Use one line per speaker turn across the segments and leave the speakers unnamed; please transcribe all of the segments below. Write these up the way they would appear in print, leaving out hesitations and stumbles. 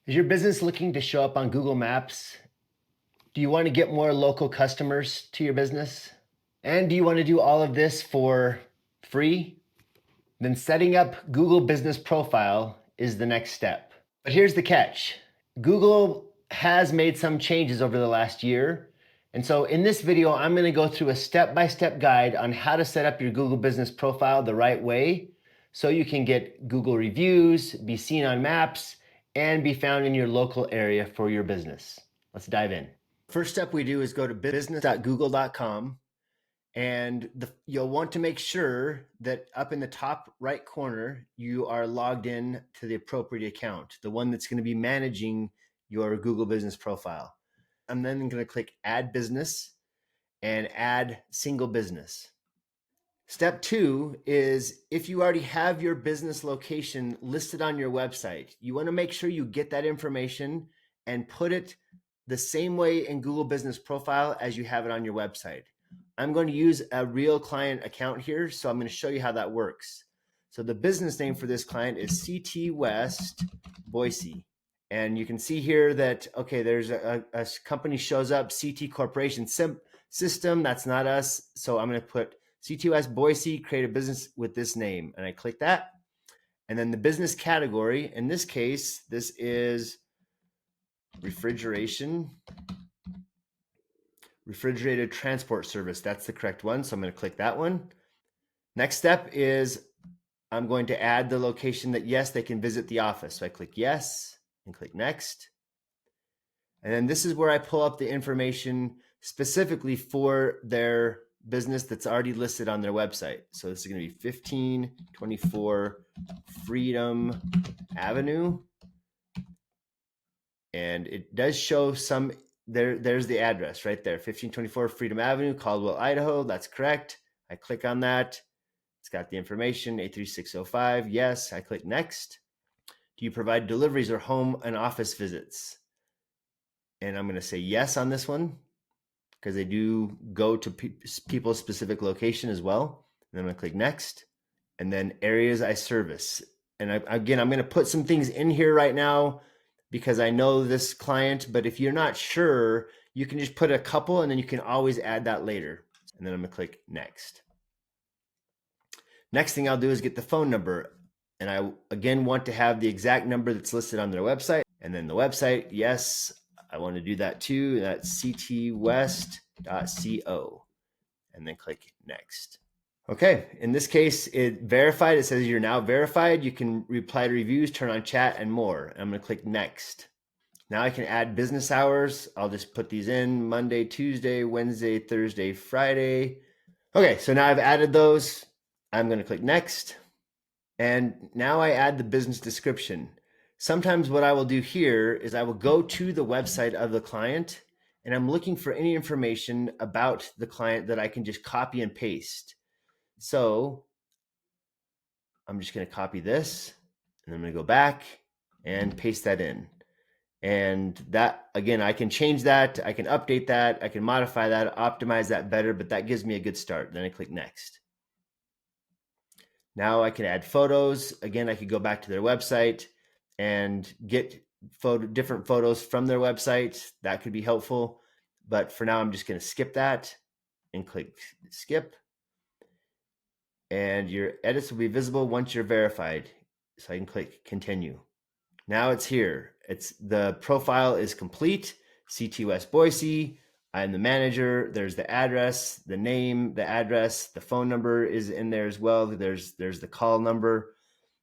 Is your business looking to show up on Google Maps? Do you want to get more local customers to your business? And do you want to do all of this for free? Then setting up Google Business Profile is the next step. But here's the catch. Google has made some changes over the last year. And so in this video, I'm going to go through a step-by-step guide on how to set up your Google Business Profile the right way so you can get Google reviews, be seen on maps, and be found in your local area for your business. Let's dive in. First step we do is go to business.google.com, and you'll want to make sure that up in the top right corner, you are logged in to the appropriate account, the one that's going to be managing your Google Business Profile. I'm then going to click Add Business and Add Single Business. Step 2 is if you already have your business location listed on your website, you want to make sure you get that information and put it the same way in Google Business Profile as you have it on your website. I'm going to use a real client account here, so I'm going to show you how that works. So the business name for this client is CT West Boise. And you can see here that, okay, there's a company shows up, CT Corporation System. That's not us. So I'm going to put CT West Boise, create a business with this name. And I click that. And then the business category, in this case, this is refrigerated transport service. That's the correct one. So I'm going to click that one. Next step is I'm going to add the location that, yes, they can visit the office. So I click yes and click next. And then this is where I pull up the information specifically for their business that's already listed on their website. So this is going to be 1524 Freedom Avenue. And it does show some, there's the address right there, 1524 Freedom Avenue, Caldwell, Idaho. That's correct. I click on that. It's got the information, 83605. Yes, I click next. Do you provide deliveries or home and office visits? And I'm going to say yes on this one because they do go to people's specific location as well. And I'm going to click next. And then areas I service. And again, I'm going to put some things in here right now because I know this client, but if you're not sure, you can just put a couple and then you can always add that later. And then I'm going to click next. Next thing I'll do is get the phone number. And I, again, want to have the exact number that's listed on their website. And then the website, yes, I want to do that too. That's ctwest.co. And then click next. Okay, in this case, it verified. It says you're now verified. You can reply to reviews, turn on chat, and more. I'm going to click next. Now I can add business hours. I'll just put these in Monday, Tuesday, Wednesday, Thursday, Friday. Okay, so now I've added those. I'm going to click next. And now I add the business description. Sometimes what I will do here is I will go to the website of the client and I'm looking for any information about the client that I can just copy and paste. So I'm just going to copy this and I'm going to go back and paste that in. And that, again, I can change that. I can update that. I can modify that, optimize that better, but that gives me a good start. Then I click next. Now I can add photos. Again, I could go back to their website and get different photos from their website. That could be helpful. But for now, I'm just going to skip that and click skip. And your edits will be visible once you're verified. So I can click continue. Now it's here. The profile is complete. CT West Boise. I'm the manager. There's the address, the name, the address, the phone number is in there as well. There's the call number.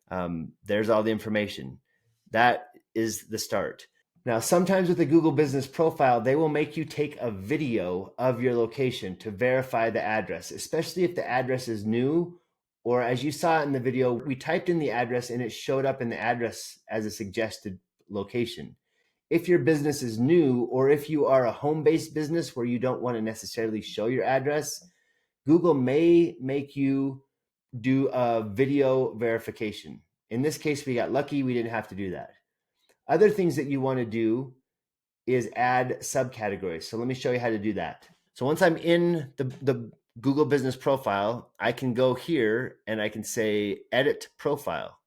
There's all the information. That is the start. Now, sometimes with the Google Business Profile, they will make you take a video of your location to verify the address, especially if the address is new, or as you saw in the video, we typed in the address and it showed up in the address as a suggested location. If your business is new, or if you are a home-based business where you don't want to necessarily show your address, Google may make you do a video verification. In this case, we got lucky. We didn't have to do that. Other things that you want to do is add subcategories. So let me show you how to do that. So once I'm in the Google Business Profile, I can go here and I can say edit profile.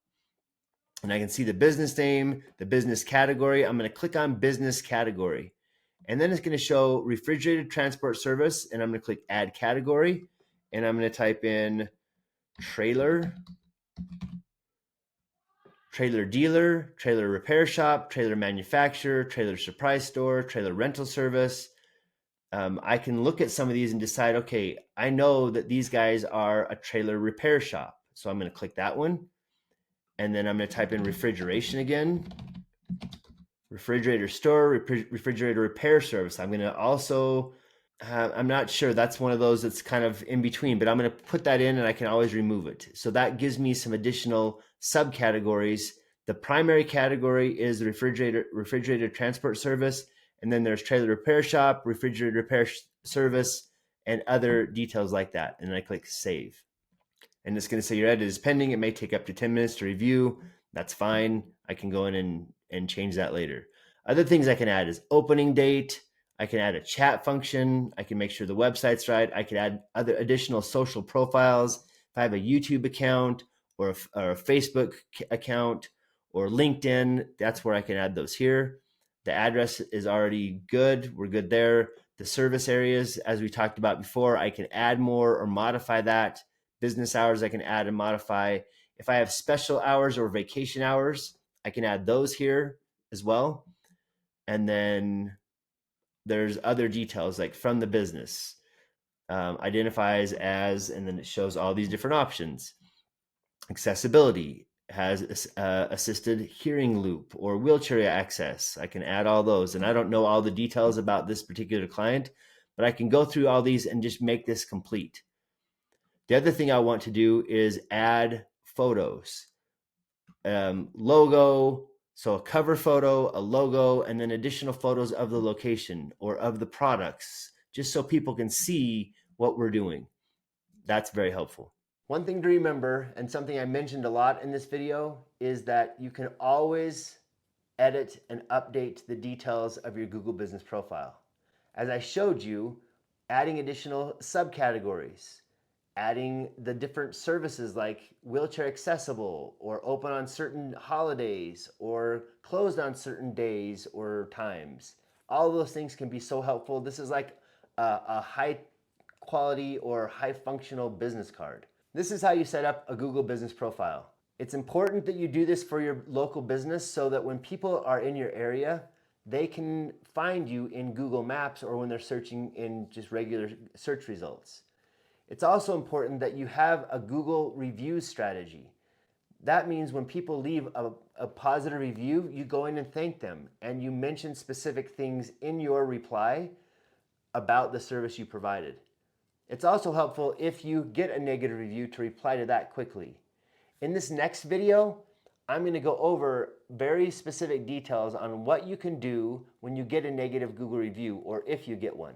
and I can see the business name, the business category. I'm going to click on business category, and then it's going to show refrigerated transport service, and I'm going to click add category, and I'm going to type in trailer dealer, trailer repair shop, trailer manufacturer, trailer surprise store, trailer rental service. I can look at some of these and decide, okay, I know that these guys are a trailer repair shop. So I'm going to click that one. And then I'm going to type in refrigeration again, refrigerator store, refrigerator repair service. I'm going to also, I'm not sure, that's one of those that's kind of in between, but I'm going to put that in and I can always remove it. So that gives me some additional subcategories. The primary category is refrigerator transport service. And then there's trailer repair shop, refrigerator repair service, and other details like that. And I click save. And it's going to say your edit is pending. It may take up to 10 minutes to review. That's fine. I can go in and change that later. Other things I can add is opening date. I can add a chat function. I can make sure the website's right. I can add other additional social profiles. If I have a YouTube account or a Facebook account or LinkedIn, that's where I can add those here. The address is already good. We're good there. The service areas, as we talked about before, I can add more or modify that. Business hours I can add and modify. If I have special hours or vacation hours, I can add those here as well. And then there's other details like from the business, identifies as, and then it shows all these different options. Accessibility has assisted hearing loop or wheelchair access. I can add all those. And I don't know all the details about this particular client, but I can go through all these and just make this complete. The other thing I want to do is add photos, logo, so a cover photo, a logo, and then additional photos of the location or of the products, just so people can see what we're doing. That's very helpful. One thing to remember, and something I mentioned a lot in this video, is that you can always edit and update the details of your Google Business Profile. As I showed you, adding additional subcategories, adding the different services like wheelchair accessible or open on certain holidays or closed on certain days or times. All of those things can be so helpful. This is like a high quality or high functional business card. This is how you set up a Google Business Profile. It's important that you do this for your local business so that when people are in your area, they can find you in Google Maps or when they're searching in just regular search results. It's also important that you have a Google review strategy. That means when people leave a positive review, you go in and thank them and you mention specific things in your reply about the service you provided. It's also helpful if you get a negative review to reply to that quickly. In this next video, I'm going to go over very specific details on what you can do when you get a negative Google review or if you get one.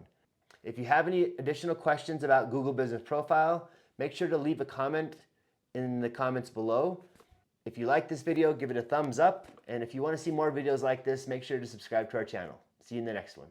If you have any additional questions about Google Business Profile, make sure to leave a comment in the comments below. If you like this video, give it a thumbs up. And if you want to see more videos like this, make sure to subscribe to our channel. See you in the next one.